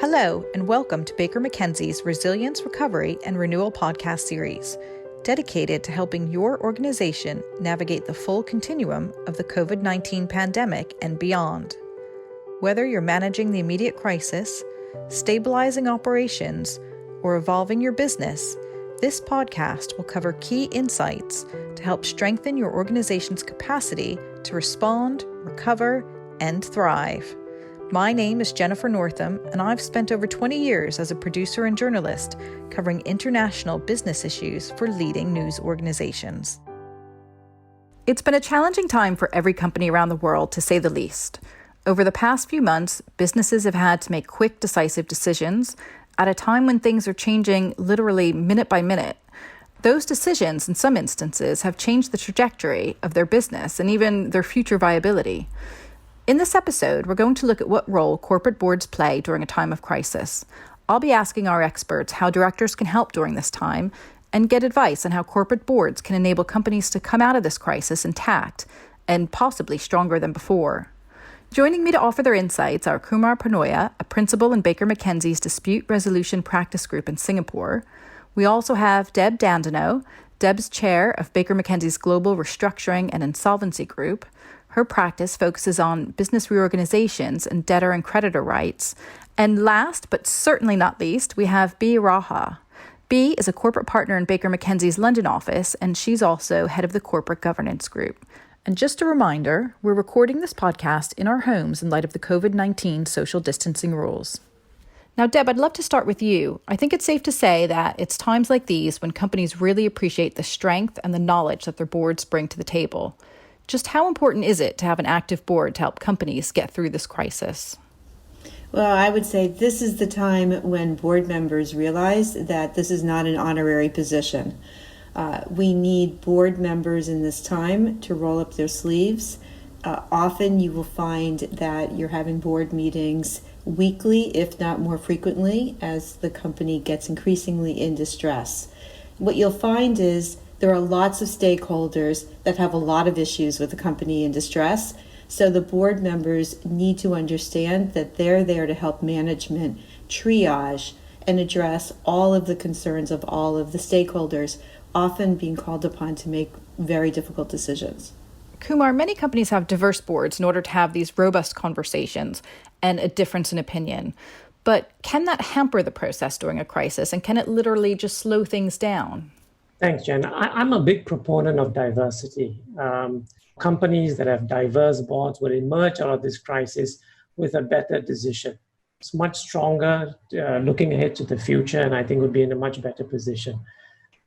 Hello, and welcome to Baker McKenzie's Resilience, Recovery, and Renewal podcast series, dedicated to helping your organization navigate the full continuum of the COVID-19 pandemic and beyond. Whether you're managing the immediate crisis, stabilizing operations, or evolving your business, this podcast will cover key insights to help strengthen your organization's capacity to respond, recover, and thrive. My name is Jennifer Northam, and I've spent over 20 years as a producer and journalist covering international business issues for leading news organizations. It's been a challenging time for every company around the world, to say the least. Over the past few months, businesses have had to make quick, decisive decisions at a time when things are changing literally minute by minute. Those decisions, in some instances, have changed the trajectory of their business and even their future viability. In this episode, we're going to look at what role corporate boards play during a time of crisis. I'll be asking our experts how directors can help during this time and get advice on how corporate boards can enable companies to come out of this crisis intact and possibly stronger than before. Joining me to offer their insights are Kumar Panoia, a principal in Baker McKenzie's Dispute Resolution Practice Group in Singapore. We also have Deb Dandino. Deb's chair of Baker McKenzie's Global Restructuring and Insolvency Group. Her practice focuses on business reorganizations and debtor and creditor rights. And last, but certainly not least, we have Bea Raha. Bea is a corporate partner in Baker McKenzie's London office, and she's also head of the Corporate Governance Group. And just a reminder, we're recording this podcast in our homes in light of the COVID-19 social distancing rules. Now, Deb, I'd love to start with you. I think it's safe to say that it's times like these when companies really appreciate the strength and the knowledge that their boards bring to the table. Just how important is it to have an active board to help companies get through this crisis? Well, I would say this is the time when board members realize that this is not an honorary position. We need board members in this time to roll up their sleeves. Often you will find that you're having board meetings weekly, if not more frequently, as the company gets increasingly in distress. What you'll find is there are lots of stakeholders that have a lot of issues with the company in distress. So the board members need to understand that they're there to help management triage and address all of the concerns of all of the stakeholders, often being called upon to make very difficult decisions. Kumar, many companies have diverse boards in order to have these robust conversations and a difference in opinion. But can that hamper the process during a crisis, and can it literally just slow things down? Thanks, Jen. I'm a big proponent of diversity. Companies that have diverse boards will emerge out of this crisis with a better decision. It's much stronger, looking ahead to the future, and I think would be in a much better position.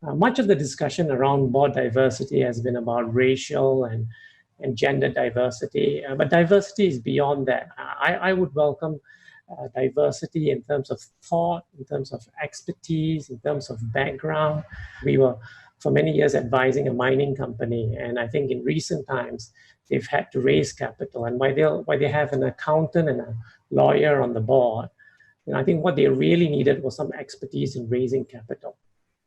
Much of the discussion around board diversity has been about racial and gender diversity, but diversity is beyond that. I would welcome diversity in terms of thought, in terms of expertise, in terms of background. We were, for many years, advising a mining company, and I think in recent times, they've had to raise capital. And why they have an accountant and a lawyer on the board, I think what they really needed was some expertise in raising capital.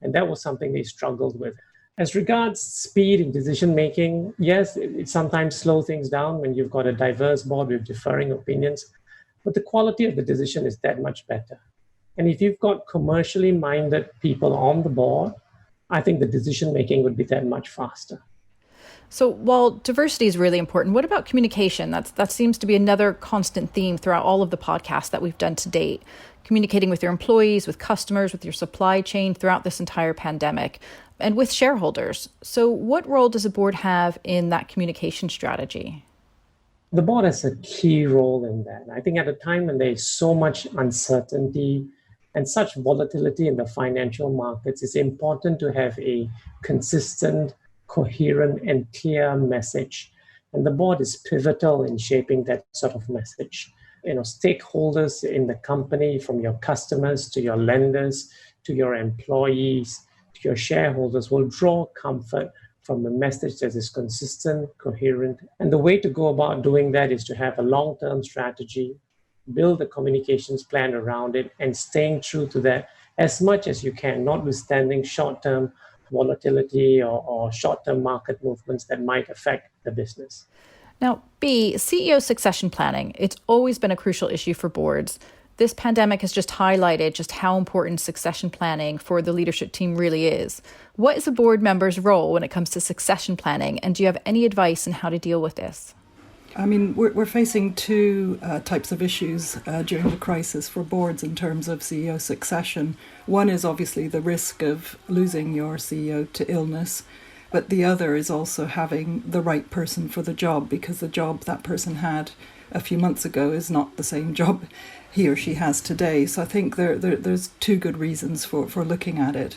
And that was something they struggled with. As regards speed in decision-making, yes, it sometimes slows things down when you've got a diverse board with differing opinions. But the quality of the decision is that much better. And if you've got commercially minded people on the board, I think the decision-making would be that much faster. So while diversity is really important, what about communication? That seems to be another constant theme throughout all of the podcasts that we've done to date. Communicating with your employees, with customers, with your supply chain throughout this entire pandemic, and with shareholders. So what role does a board have in that communication strategy? The board has a key role in that. I think at a time when there is so much uncertainty and such volatility in the financial markets, it's important to have a consistent, coherent, and clear message. And the board is pivotal in shaping that sort of message. Stakeholders in the company, from your customers to your lenders, to your employees, to your shareholders, will draw comfort from a message that is consistent, coherent. And the way to go about doing that is to have a long-term strategy, build a communications plan around it, and staying true to that as much as you can, notwithstanding short-term volatility or short-term market movements that might affect the business. Now, Bea, CEO succession planning, it's always been a crucial issue for boards. This pandemic has just highlighted just how important succession planning for the leadership team really is. What is a board member's role when it comes to succession planning, and do you have any advice on how to deal with this? I mean, we're facing two types of issues during the crisis for boards in terms of CEO succession. One is obviously the risk of losing your CEO to illness, but the other is also having the right person for the job, because the job that person had a few months ago is not the same job he or she has today. So I think there's two good reasons for looking at it.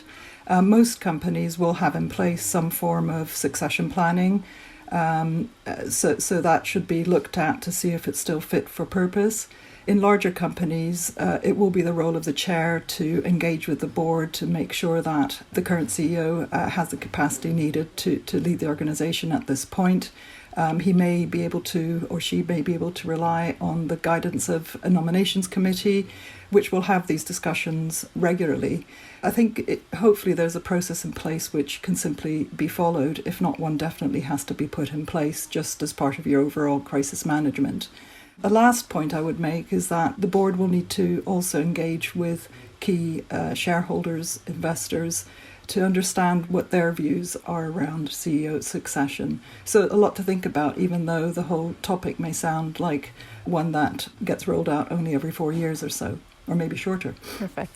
Most companies will have in place some form of succession planning. So that should be looked at to see if it's still fit for purpose. In larger companies, it will be the role of the chair to engage with the board to make sure that the current CEO has the capacity needed to lead the organization at this point. He may be able to, or she may be able to, rely on the guidance of a nominations committee, which will have these discussions regularly. I think hopefully there's a process in place which can simply be followed. If not, one definitely has to be put in place just as part of your overall crisis management. The last point I would make is that the board will need to also engage with key shareholders, investors, to understand what their views are around CEO succession. So a lot to think about, even though the whole topic may sound like one that gets rolled out only every 4 years or so, or maybe shorter. Perfect.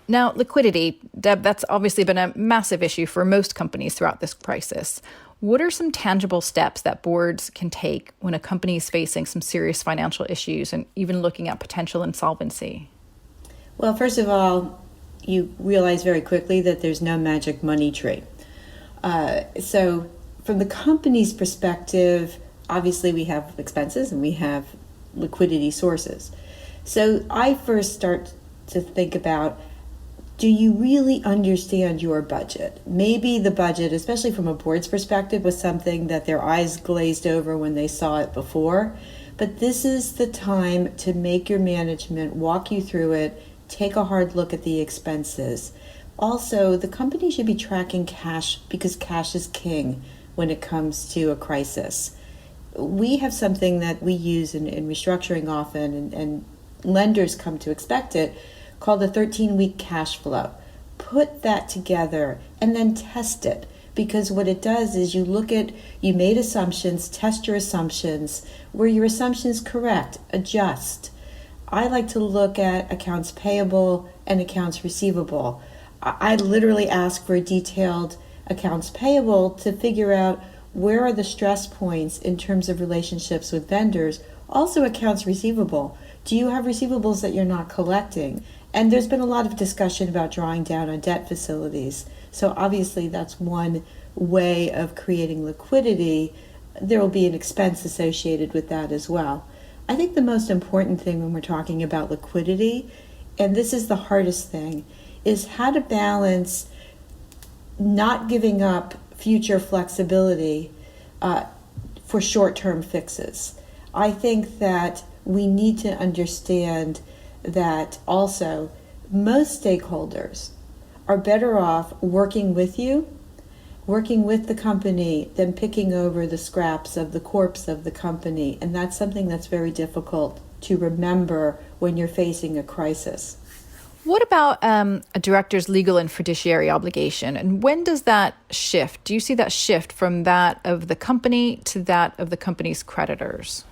Now, liquidity, Deb, that's obviously been a massive issue for most companies throughout this crisis. What are some tangible steps that boards can take when a company is facing some serious financial issues and even looking at potential insolvency? Well, first of all, you realize very quickly that there's no magic money tree. So from the company's perspective, obviously we have expenses and we have liquidity sources. So I first start to think about, do you really understand your budget? Maybe the budget, especially from a board's perspective, was something that their eyes glazed over when they saw it before. But this is the time to make your management walk you through it, take a hard look at the expenses. Also, the company should be tracking cash because cash is king when it comes to a crisis. We have something that we use in restructuring often, and lenders come to expect it, called a 13-week cash flow. Put that together and then test it, because what it does is you made assumptions, test your assumptions. Were your assumptions correct? Adjust. I like to look at accounts payable and accounts receivable. I literally ask for a detailed accounts payable to figure out where are the stress points in terms of relationships with vendors. Also accounts receivable. Do you have receivables that you're not collecting? And there's been a lot of discussion about drawing down on debt facilities. So obviously that's one way of creating liquidity. There will be an expense associated with that as well. I think the most important thing when we're talking about liquidity, and this is the hardest thing, is how to balance not giving up future flexibility for short-term fixes. I think that we need to understand that also most stakeholders are better off working with you, working with the company, than picking over the scraps of the corpse of the company. And that's something that's very difficult to remember when you're facing a crisis. What about a director's legal and fiduciary obligation? And when does that shift? Do you see that shift from that of the company to that of the company's creditors?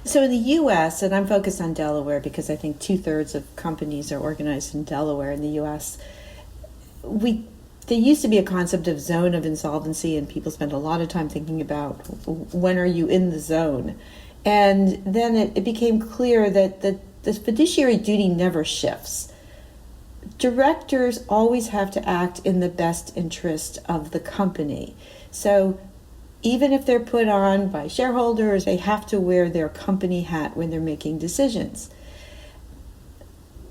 So in the U.S., and I'm focused on Delaware because I think 2/3 of companies are organized in Delaware in the U.S., there used to be a concept of zone of insolvency, and people spent a lot of time thinking about when are you in the zone. And then it became clear that the fiduciary duty never shifts. Directors always have to act in the best interest of the company. So even if they're put on by shareholders, they have to wear their company hat when they're making decisions.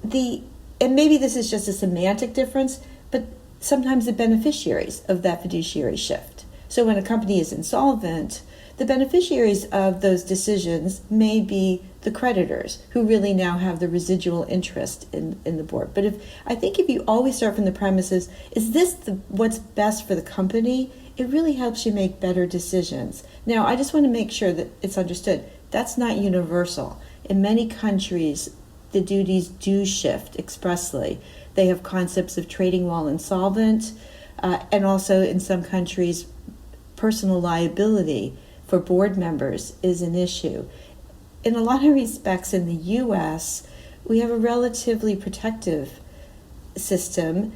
And maybe this is just a semantic difference, but sometimes the beneficiaries of that fiduciary shift. So when a company is insolvent, the beneficiaries of those decisions may be the creditors, who really now have the residual interest in the board. But I think if you always start from the premises, is this what's best for the company? It really helps you make better decisions. Now, I just want to make sure that it's understood. That's not universal. In many countries, the duties do shift expressly. They have concepts of trading while insolvent, and also in some countries, personal liability for board members is an issue. In a lot of respects in the U.S., we have a relatively protective system,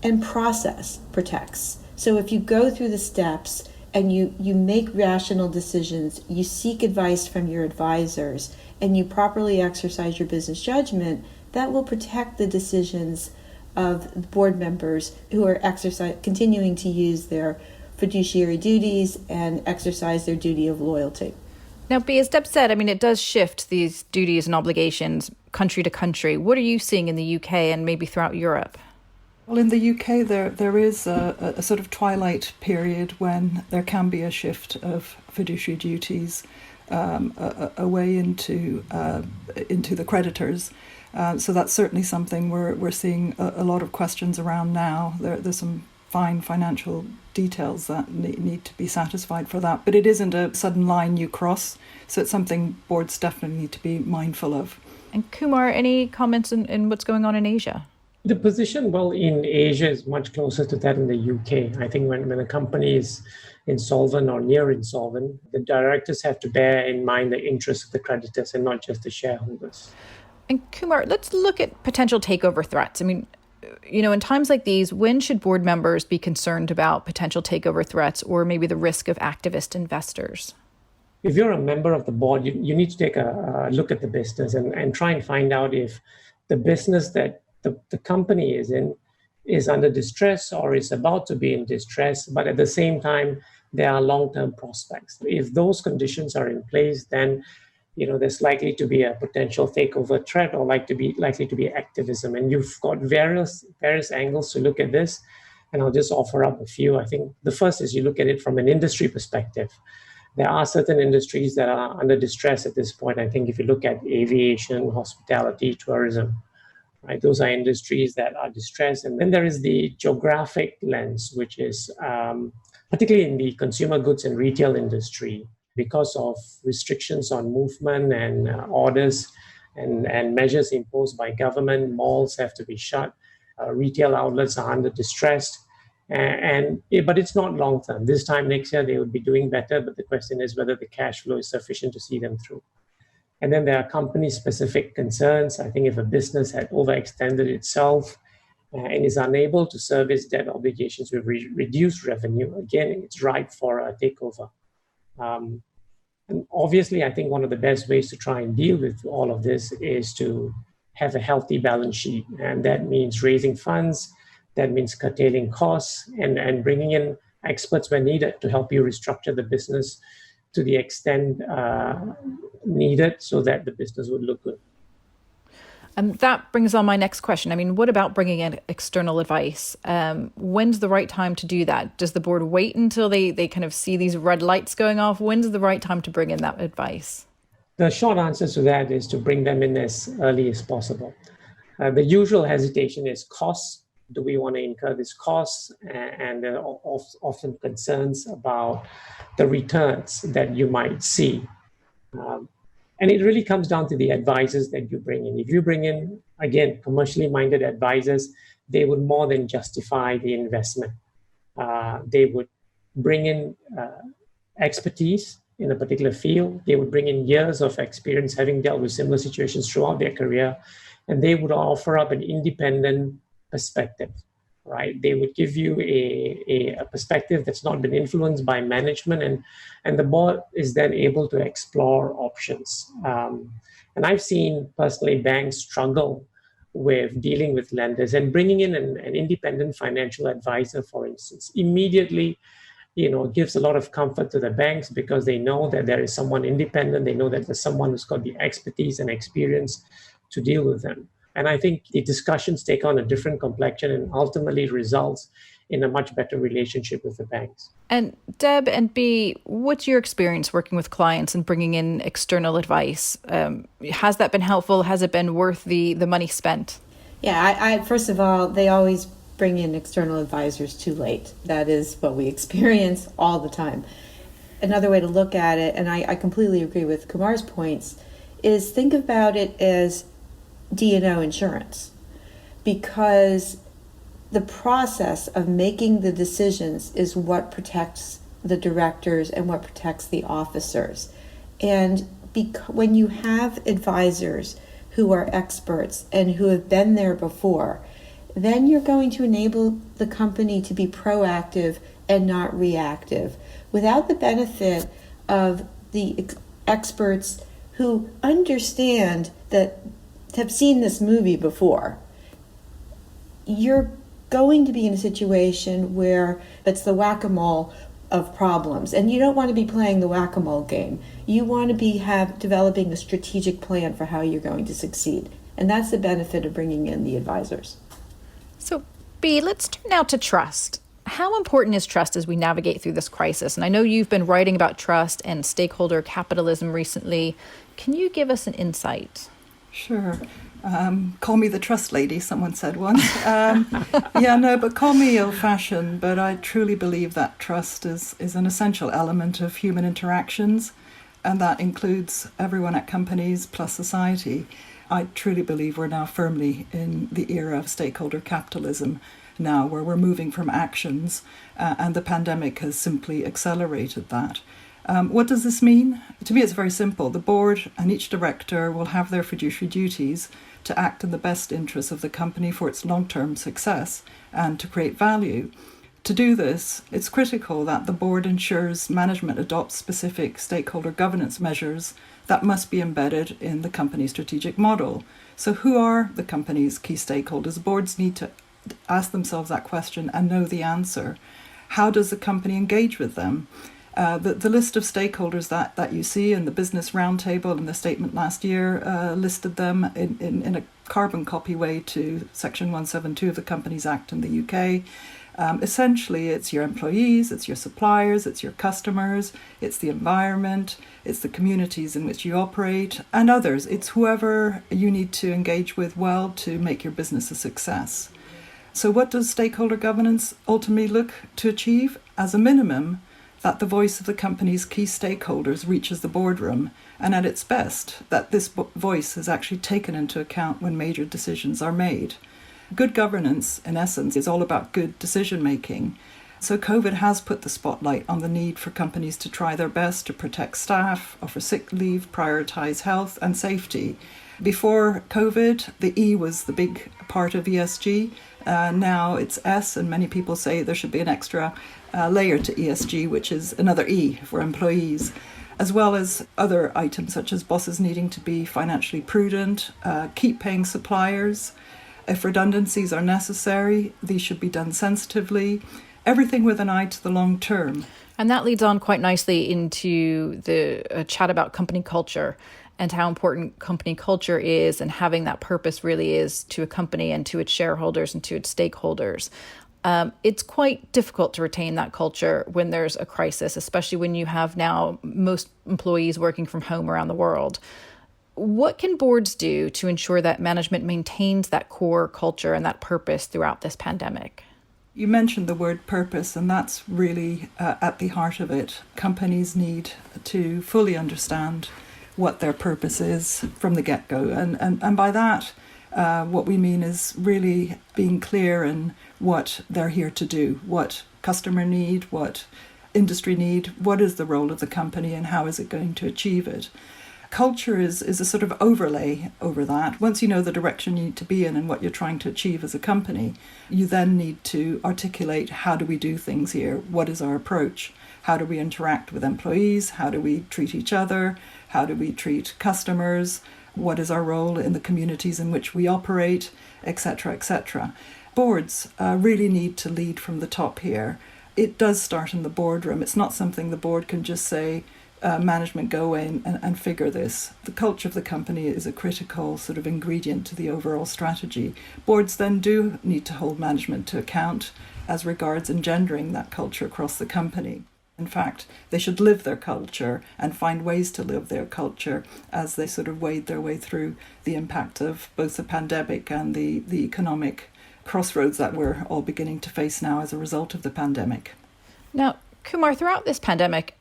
and process protects. So if you go through the steps and you make rational decisions, you seek advice from your advisors, and you properly exercise your business judgment, that will protect the decisions of board members who are continuing to use their fiduciary duties and exercise their duty of loyalty. Now, B, as Deb said, I mean, it does shift these duties and obligations country to country. What are you seeing in the UK and maybe throughout Europe? Well, in the UK, there is a sort of twilight period when there can be a shift of fiduciary duties away into the creditors. So that's certainly something we're seeing a lot of questions around now. There's some fine financial details that need to be satisfied for that. But it isn't a sudden line you cross. So it's something boards definitely need to be mindful of. And Kumar, any comments in what's going on in Asia? The position, well, in Asia is much closer to that in the UK. I think when a company is insolvent or near insolvent, the directors have to bear in mind the interests of the creditors and not just the shareholders. And Kumar, let's look at potential takeover threats. I mean, in times like these, when should board members be concerned about potential takeover threats or maybe the risk of activist investors? If you're a member of the board, you need to take a look at the business and try and find out if the business that the company is in is under distress or is about to be in distress, but at the same time, there are long-term prospects. If those conditions are in place, then there's likely to be a potential takeover threat or likely to be activism. And you've got various angles to look at this. And I'll just offer up a few. I think the first is you look at it from an industry perspective. There are certain industries that are under distress at this point. I think if you look at aviation, hospitality, tourism, right, those are industries that are distressed. And then there is the geographic lens, which is particularly in the consumer goods and retail industry, because of restrictions on movement and orders and measures imposed by government. Malls have to be shut. Retail outlets are under distress. But it's not long term. This time next year, they would be doing better. But the question is whether the cash flow is sufficient to see them through. And then there are company-specific concerns. I think if a business had overextended itself and is unable to service debt obligations with reduced revenue, again, it's ripe for a takeover. And obviously, I think one of the best ways to try and deal with all of this is to have a healthy balance sheet. And that means raising funds, that means curtailing costs, and bringing in experts when needed to help you restructure the business to the extent needed so that the business would look good. And that brings on my next question. I mean, what about bringing in external advice? When's the right time to do that? Does the board wait until they kind of see these red lights going off? When's the right time to bring in that advice? The short answer to that is to bring them in as early as possible. The usual hesitation is costs. Do we want to incur these costs? And there are often concerns about the returns that you might see. And it really comes down to the advisors that you bring in. If you bring in, again, commercially minded advisors, they would more than justify the investment. They would bring in expertise in a particular field. They would bring in years of experience having dealt with similar situations throughout their career. And they would offer up an independent perspective, right? They would give you a perspective that's not been influenced by management, and the board is then able to explore options. And I've seen personally banks struggle with dealing with lenders, and bringing in an independent financial advisor, for instance, immediately gives a lot of comfort to the banks because they know that there is someone independent. They know that there's someone who's got the expertise and experience to deal with them. And I think the discussions take on a different complexion and ultimately results in a much better relationship with the banks. And Deb and B, what's your experience working with clients and bringing in external advice? Has that been helpful? Has it been worth the money spent? Yeah, I first of all, they always bring in external advisors too late. That is what we experience all the time. Another way to look at it, and I completely agree with Kumar's points, is think about it as D&O insurance, because the process of making the decisions is what protects the directors and what protects the officers. And when you have advisors who are experts and who have been there before, then you're going to enable the company to be proactive and not reactive. Without the benefit of the experts who understand that, have seen this movie before, you're going to be in a situation where it's the whack-a-mole of problems, and you don't want to be playing the whack-a-mole game. You want to be developing a strategic plan for how you're going to succeed, and that's the benefit of bringing in the advisors. So, B, let's turn now to trust. How important is trust as we navigate through this crisis? And I know you've been writing about trust and stakeholder capitalism recently. Can you give us an insight? Sure. Call me the trust lady, someone said once. But call me old-fashioned, but I truly believe that trust is an essential element of human interactions, and that includes everyone at companies plus society. I truly believe we're now firmly in the era of stakeholder capitalism now, where we're moving from actions, and the pandemic has simply accelerated that. What does this mean? To me, it's very simple. The board and each director will have their fiduciary duties to act in the best interests of the company for its long-term success and to create value. To do this, it's critical that the board ensures management adopts specific stakeholder governance measures that must be embedded in the company's strategic model. So who are the company's key stakeholders? Boards need to ask themselves that question and know the answer. How does the company engage with them? The list of stakeholders that you see in the Business Roundtable and the statement last year listed them in a carbon copy way to Section 172 of the Companies Act in the UK. Essentially, it's your employees, it's your suppliers, it's your customers, it's the environment, it's the communities in which you operate, and others. It's whoever you need to engage with well to make your business a success. So what does stakeholder governance ultimately look to achieve? As a minimum, that the voice of the company's key stakeholders reaches the boardroom, and at its best, that this voice is actually taken into account when major decisions are made. Good governance, in essence, is all about good decision-making. So COVID has put the spotlight on the need for companies to try their best to protect staff, offer sick leave, prioritise health and safety. Before COVID, the E was the big part of ESG. Now it's S, and many people say there should be an extra layer to ESG, which is another E for employees, as well as other items such as bosses needing to be financially prudent, keep paying suppliers. If redundancies are necessary, these should be done sensitively. Everything with an eye to the long term. And that leads on quite nicely into the chat about company culture and how important company culture is, and having that purpose really is to a company and to its shareholders and to its stakeholders. It's quite difficult to retain that culture when there's a crisis, especially when you have now most employees working from home around the world. What can boards do to ensure that management maintains that core culture and that purpose throughout this pandemic? You mentioned the word purpose, and that's really at the heart of it. Companies need to fully understand what their purpose is from the get-go. And by that, what we mean is really being clear in what they're here to do, what customer need, what industry need, what is the role of the company, and how is it going to achieve it. Culture is a sort of overlay over that. Once you know the direction you need to be in and what you're trying to achieve as a company, you then need to articulate, how do we do things here? What is our approach? How do we interact with employees? How do we treat each other? How do we treat customers? What is our role in the communities in which we operate, etc., etc. Boards really need to lead from the top here. It does start in the boardroom. It's not something the board can just say, management go away and figure this. The culture of the company is a critical sort of ingredient to the overall strategy. Boards then do need to hold management to account as regards engendering that culture across the company. In fact, they should live their culture and find ways to live their culture as they sort of wade their way through the impact of both the pandemic and the economic crossroads that we're all beginning to face now as a result of the pandemic. Now, Kumar, throughout this pandemic,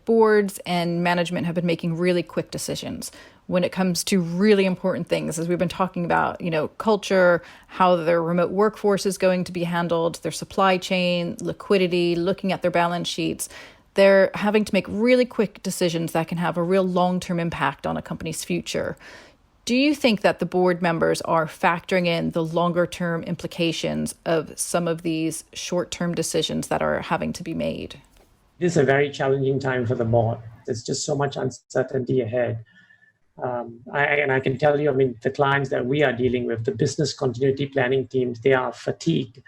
boards and management have been making really quick decisions when it comes to really important things, as we've been talking about, culture, how their remote workforce is going to be handled, their supply chain, liquidity, looking at their balance sheets. They're having to make really quick decisions that can have a real long-term impact on a company's future. Do you think that the board members are factoring in the longer-term implications of some of these short-term decisions that are having to be made? This is a very challenging time for the board. There's just so much uncertainty ahead. I can tell you, the clients that we are dealing with, the business continuity planning teams, they are fatigued.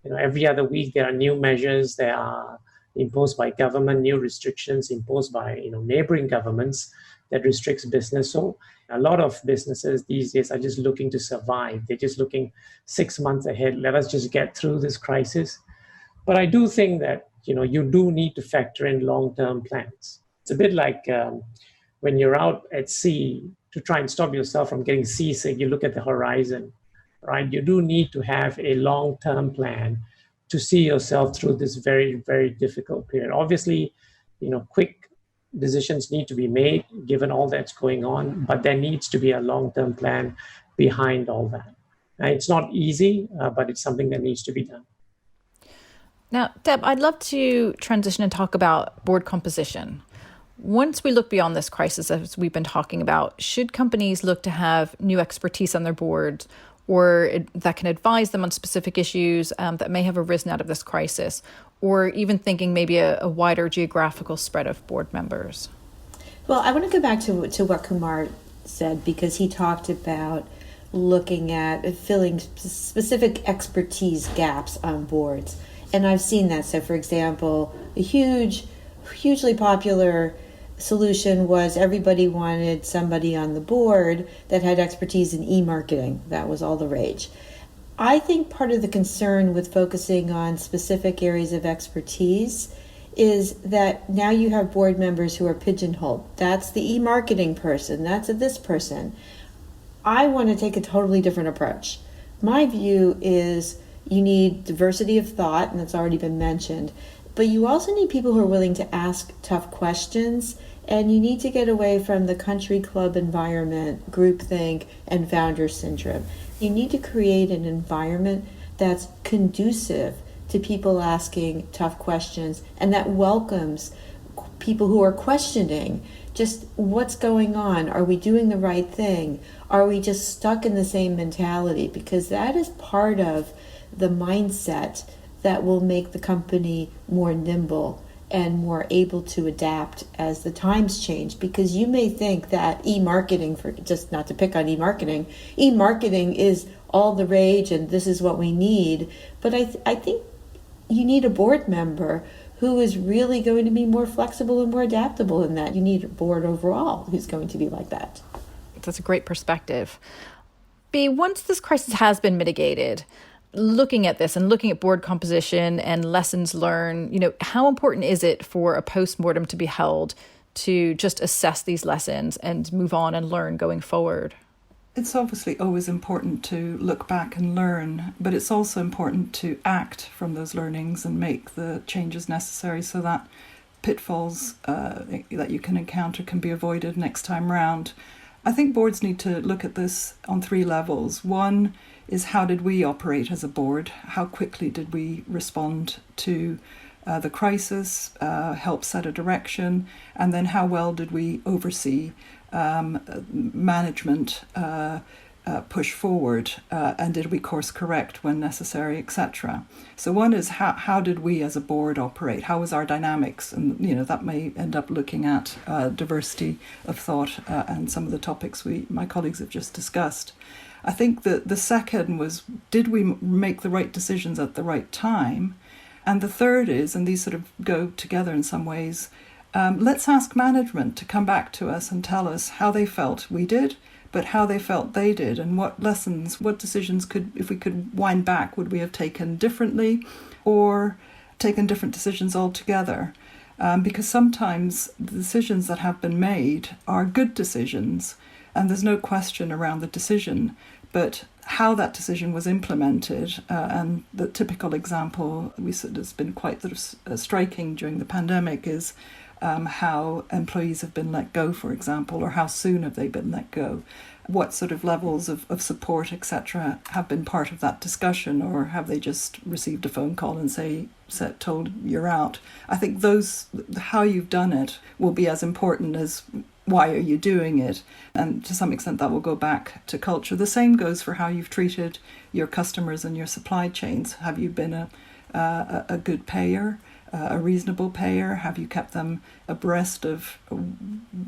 Every other week there are new measures that are imposed by government, new restrictions imposed by neighboring governments that restricts business. So a lot of businesses these days are just looking to survive. They're just looking 6 months ahead. Let us just get through this crisis. But I do think that you do need to factor in long-term plans. It's a bit like when you're out at sea to try and stop yourself from getting seasick, you look at the horizon, right? You do need to have a long-term plan to see yourself through this very, very difficult period. Obviously, quick decisions need to be made given all that's going on, but there needs to be a long-term plan behind all that. And it's not easy, but it's something that needs to be done. Now, Deb, I'd love to transition and talk about board composition. Once we look beyond this crisis, as we've been talking about, should companies look to have new expertise on their boards that can advise them on specific issues that may have arisen out of this crisis, or even thinking maybe a wider geographical spread of board members? Well, I want to go back to what Kumar said, because he talked about looking at filling specific expertise gaps on boards. And I've seen that. So, for example, a hugely popular solution was everybody wanted somebody on the board that had expertise in e-marketing. That was all the rage. I think part of the concern with focusing on specific areas of expertise is that now you have board members who are pigeonholed. That's the e-marketing person. That's this person. I want to take a totally different approach. My view is you need diversity of thought, and that's already been mentioned. But you also need people who are willing to ask tough questions, and you need to get away from the country club environment, groupthink, and founder syndrome. You need to create an environment that's conducive to people asking tough questions and that welcomes people who are questioning just what's going on. Are we doing the right thing? Are we just stuck in the same mentality? Because that is part of the mindset that will make the company more nimble and more able to adapt as the times change. Because you may think that e-marketing, for just not to pick on e-marketing is all the rage and this is what we need. But I think you need a board member who is really going to be more flexible and more adaptable in that. You need a board overall who's going to be like that. That's a great perspective. B, once this crisis has been mitigated, looking at this and looking at board composition and lessons learned, how important is it for a postmortem to be held to just assess these lessons and move on and learn going forward? It's obviously always important to look back and learn, but it's also important to act from those learnings and make the changes necessary so that pitfalls that you can encounter can be avoided next time round. I think boards need to look at this on 3 levels. One is, how did we operate as a board? How quickly did we respond to the crisis, help set a direction? And then how well did we oversee management push forward, and did we course correct when necessary, etc. So one is how did we as a board operate? How was our dynamics? And that may end up looking at diversity of thought and some of the topics my colleagues have just discussed. I think that the second was, did we make the right decisions at the right time? And the third is, and these sort of go together in some ways, let's ask management to come back to us and tell us how they felt we did, but how they felt they did, and what lessons, what decisions if we could wind back, would we have taken differently or taken different decisions altogether? Because sometimes the decisions that have been made are good decisions, and there's no question around the decision, but how that decision was implemented, and the typical example that's been quite sort of striking during the pandemic is how employees have been let go, for example, or how soon have they been let go? What sort of levels of support, etc., have been part of that discussion, or have they just received a phone call and told you're out? I think how you've done it will be as important as why are you doing it, and to some extent that will go back to culture. The same goes for how you've treated your customers and your supply chains. Have you been a good payer? A reasonable payer? Have you kept them abreast of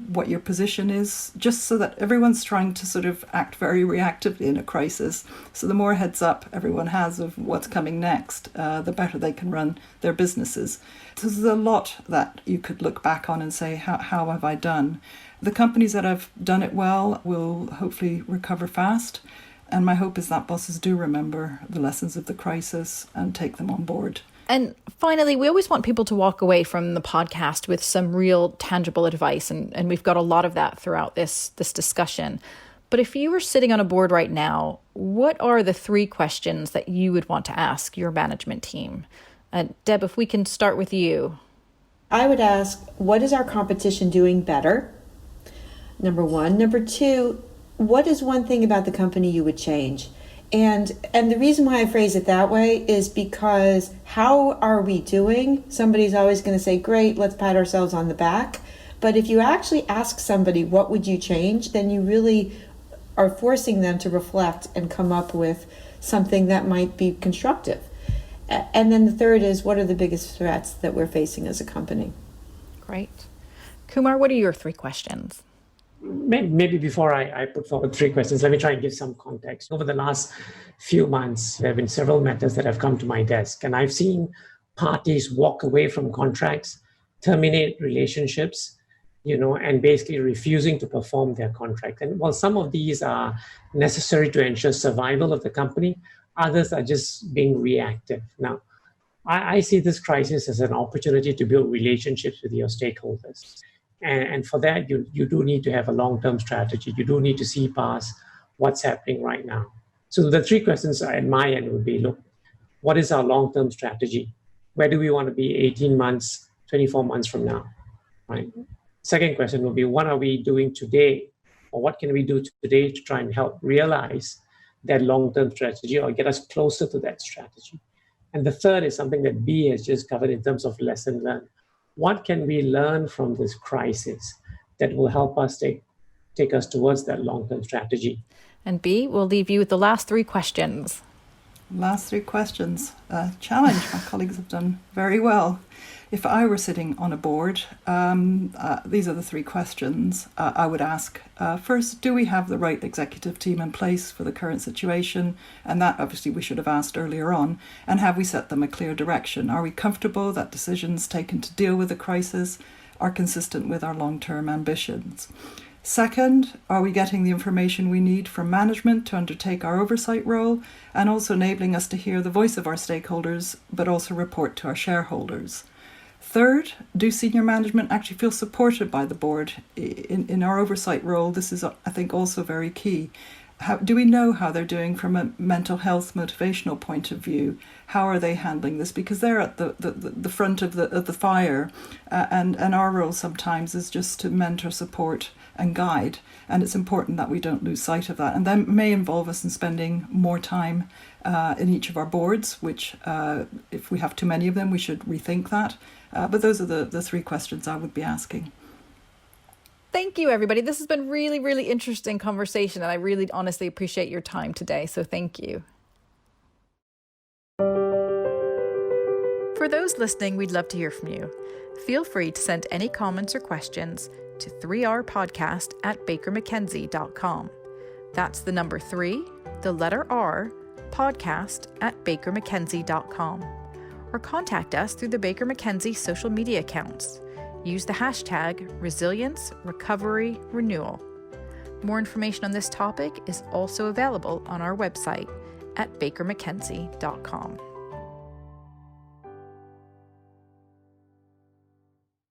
what your position is? Just so that everyone's trying to sort of act very reactively in a crisis. So the more heads up everyone has of what's coming next, the better they can run their businesses. So there's a lot that you could look back on and say, how have I done? The companies that have done it well will hopefully recover fast. And my hope is that bosses do remember the lessons of the crisis and take them on board. And finally, we always want people to walk away from the podcast with some real tangible advice. And we've got a lot of that throughout this discussion. But if you were sitting on a board right now, what are the 3 questions that you would want to ask your management team? Deb, if we can start with you. I would ask, what is our competition doing better? Number 1. Number 2, what is one thing about the company you would change? And the reason why I phrase it that way is because how are we doing? Somebody's always going to say, great, let's pat ourselves on the back. But if you actually ask somebody, what would you change? Then you really are forcing them to reflect and come up with something that might be constructive. And then the third is, what are the biggest threats that we're facing as a company? Great. Kumar, what are your 3 questions? Maybe before I put forward 3 questions, let me try and give some context. Over the last few months, there have been several matters that have come to my desk, and I've seen parties walk away from contracts, terminate relationships, and basically refusing to perform their contract. And while some of these are necessary to ensure survival of the company, others are just being reactive. Now, I see this crisis as an opportunity to build relationships with your stakeholders. And for that, you do need to have a long-term strategy. You do need to see past what's happening right now. So the 3 questions at my end would be, look, what is our long-term strategy? Where do we want to be 18 months, 24 months from now? Right. Second question will be, what are we doing today? Or what can we do today to try and help realize that long-term strategy or get us closer to that strategy? And the third is something that B has just covered in terms of lesson learned. What can we learn from this crisis that will help us take us towards that long-term strategy? And B, we'll leave you with the last 3 questions. Last 3 questions. Challenge. My colleagues have done very well. If I were sitting on a board, these are the 3 questions I would ask. First, do we have the right executive team in place for the current situation? And that obviously we should have asked earlier on. And have we set them a clear direction? Are we comfortable that decisions taken to deal with the crisis are consistent with our long-term ambitions? Second, are we getting the information we need from management to undertake our oversight role, and also enabling us to hear the voice of our stakeholders, but also report to our shareholders? Third, do senior management actually feel supported by the board in our oversight role? This is, I think, also very key. Do we know how they're doing from a mental health motivational point of view? How are they handling this? Because they're at the front of the fire, and our role sometimes is just to mentor, support and guide. And it's important that we don't lose sight of that. And that may involve us in spending more time in each of our boards, which if we have too many of them, we should rethink that. But those are the 3 questions I would be asking. Thank you, everybody. This has been really, really interesting conversation, and I really honestly appreciate your time today. So thank you. For those listening, we'd love to hear from you. Feel free to send any comments or questions to 3rpodcast@bakermckenzie.com. That's the number 3, the letter R, podcast@bakermckenzie.com. Or contact us through the Baker McKenzie social media accounts. Use the hashtag Resilience Recovery Renewal. More information on this topic is also available on our website at bakermckenzie.com.